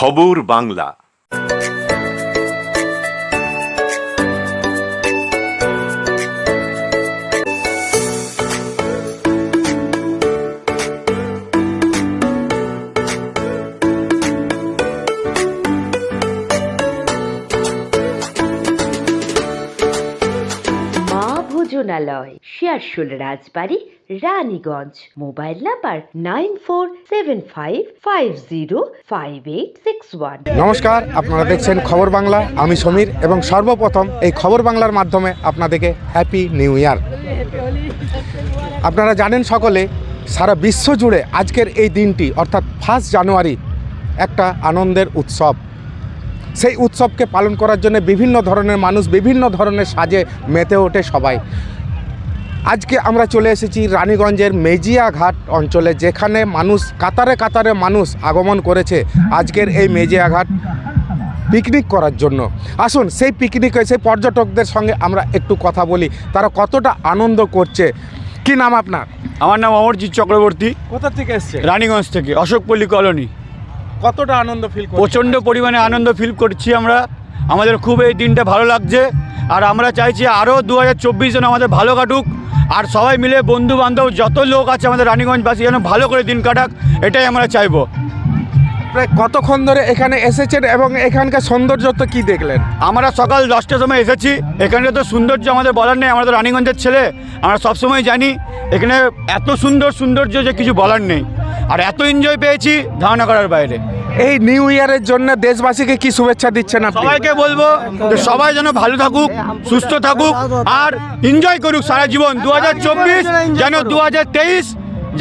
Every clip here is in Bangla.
খবর বাংলা। ভোজনালয়, শেয়ারশোল রাজবাড়ি, রানীগঞ্জ। Mobile number 9475505861। নমস্কার, আপনারা দেখছেন খবর বাংলা। আমি সমীর এবং সর্বপ্রথম এই খবর বাংলার মাধ্যমে আপনাদেরকে হ্যাপি নিউ ইয়ার। আপনারা জানেন সকলে, সারা বিশ্ব জুড়ে আজকের এই দিনটি অর্থাৎ 1 জানুয়ারি একটা আনন্দের উৎসব। সেই উৎসবকে পালন করার জন্য বিভিন্ন ধরনের মানুষ বিভিন্ন ধরনের সাজে মেতে ওঠে সবাই। আজকে আমরা চলে এসেছি রানীগঞ্জের মেজিয়াঘাট অঞ্চলে, যেখানে মানুষ কাতারে কাতারে মানুষ আগমন করেছে আজকের এই মেজিয়াঘাট পিকনিক করার জন্য। আসুন সেই পিকনিকে সেই পর্যটকদের সঙ্গে আমরা একটু কথা বলি, তারা কতটা আনন্দ করছে। কি নাম আপনার? আমার নাম অমরজিৎ চক্রবর্তী। কোথা থেকে এসছে? রানীগঞ্জ থেকে, অশোকপল্লী কলোনি। কতটা আনন্দ ফিল করছেন? প্রচণ্ড পরিমাণে আনন্দ ফিল করছি আমরা। আমাদের খুব এই দিনটা ভালো লাগছে, আর আমরা চাইছি আরও 2024 যেন আমাদের ভালো কাটুক, আর সবাই মিলে বন্ধু বান্ধব যত লোক আছে আমাদের রানীগঞ্জবাসী যেন ভালো করে দিন কাটাক, এটাই আমরা চাইবো। প্রায় কতক্ষণ ধরে এখানে এসেছেন এবং এখানকার সৌন্দর্য তো কী দেখলেন? আমরা সকাল 10টার সময় এসেছি। এখানে তো সৌন্দর্য আমাদের বলার নেই, আমরা তো রানীগঞ্জের ছেলে, আমরা সবসময় জানি এখানে এত সৌন্দর্য যে কিছু বলার নেই, আর এত এনজয় পেয়েছি ধারণা করার বাইরে। এই নিউ ইয়ারের জন্য দেশবাসীকে কি শুভেচ্ছা দিচ্ছেন আপনি? সবাইকে বলবো যে সবাই যেন ভালো থাকুক, সুস্থ থাকুক, আর এনজয় করুক সারা জীবন। 2024 যেন 2023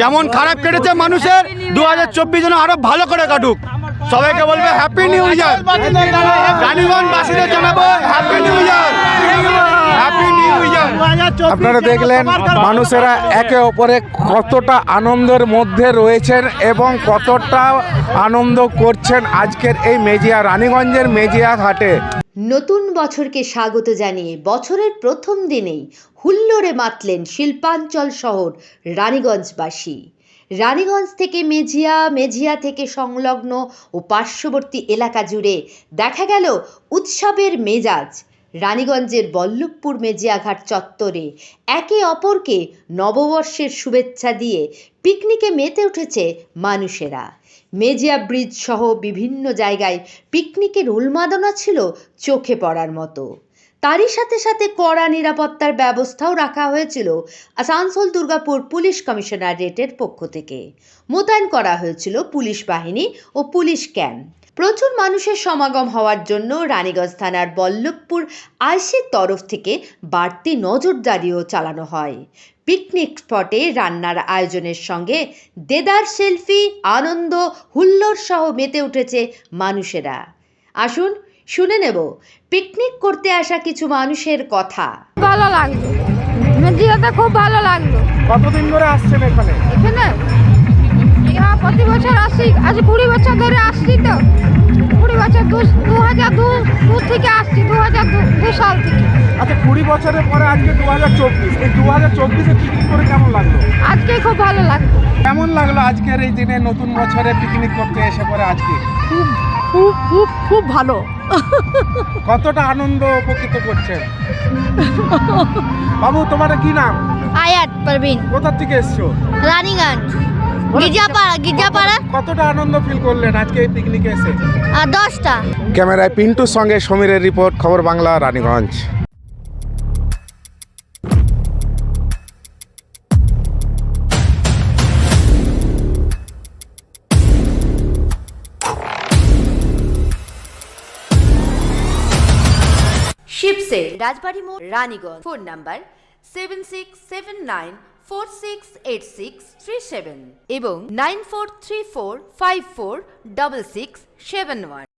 যেমন খারাপ কেটেছে মানুষের, 2024 যেন আরো ভালো করে কাটুক। সবাইকে বলবে হ্যাপি নিউ ইয়ার। রানীগঞ্জবাসীদের জানাবো happy new year, happy new year. আপনারা দেখলেন মানুষেরা একে অপরে কতটা আনন্দের মধ্যে রয়েছেন এবং কতটা আনন্দ করছেন আজকের এই রানীগঞ্জের মেজিয়া ঘাটে। নতুন বছরকে স্বাগত জানিয়ে বছরের প্রথম দিনেই হুল্লোড়ে মাতলেন শিল্পাঞ্চল শহর রানীগঞ্জবাসী। রানীগঞ্জ থেকে মেজিয়া থেকে সংলগ্ন ও পার্শ্ববর্তী এলাকা জুড়ে দেখা গেল উৎসবের মেজাজ। রানীগঞ্জের বল্লভপুর মেজিয়াঘাট চত্বরে একে অপরকে নববর্ষের শুভেচ্ছা দিয়ে পিকনিকে মেতে উঠেছে মানুষেরা। মেজিয়া ব্রিজ সহ বিভিন্ন জায়গায় পিকনিকের উন্মাদনা ছিল চোখে পড়ার মতো। তারই সাথে সাথে কড়া নিরাপত্তার ব্যবস্থাও রাখা হয়েছিল আসানসোল দুর্গাপুর পুলিশ কমিশনারেটের পক্ষ থেকে। মোতায়েন করা হয়েছিল পুলিশ বাহিনী ও পুলিশ ক্যাম্প। প্রচুর মানুষের সমাগম হওয়ার জন্য রানীগঞ্জ থানার বল্লভপুর আইসির তরফ থেকে বাড়তি নজরদারিও চালানো হয়। পিকনিক স্পটে রান্নার আয়োজনের সঙ্গে দেদার সেলফি, আনন্দ, হুল্লোড় সহ মেতে উঠেছে মানুষেরা। আসুন শুনে নেব পিকনিক করতে আসা কিছু মানুষের কথা। ভালো লাগলো, মেজিয়াতে খুব ভালো লাগলো। কতদিন ধরে আসছেন এখানে? প্রতি বছর আসি, আজ 20 বছর ধরে আসছি। তো 20 বছর 2002 থেকে আসছি, 2002 সাল থেকে। আচ্ছা, 20 বছরের পরে আজকে 2024, এই 2024-এ পিকনিক করে কেমন লাগলো? আজকে খুব ভালো লাগলো। কেমন লাগলো আজকের এই দিনে নতুন বছরে পিকনিক করতে এসে পরে আজকে? খুব খুব খুব খুব ভালো। কতটা আনন্দ উপকৃত করছেন? বাবু, তোমার কি নাম? আয়াত পারভিন। কোথা থেকে এসছো? রানীগঞ্জ গির্জাপাড়া। কতটা আনন্দ ফিল করলেন আজকে এই পিকনিকে এসে? 10টা। ক্যামেরায় পিন্টুর সঙ্গে সমীরের রিপোর্ট, খবর বাংলা, রানীগঞ্জ। শিবসে রাজবাড়ি মোড়, রানীগঞ্জ। ফোন নাম্বার 7679468637 এবং 9434546671।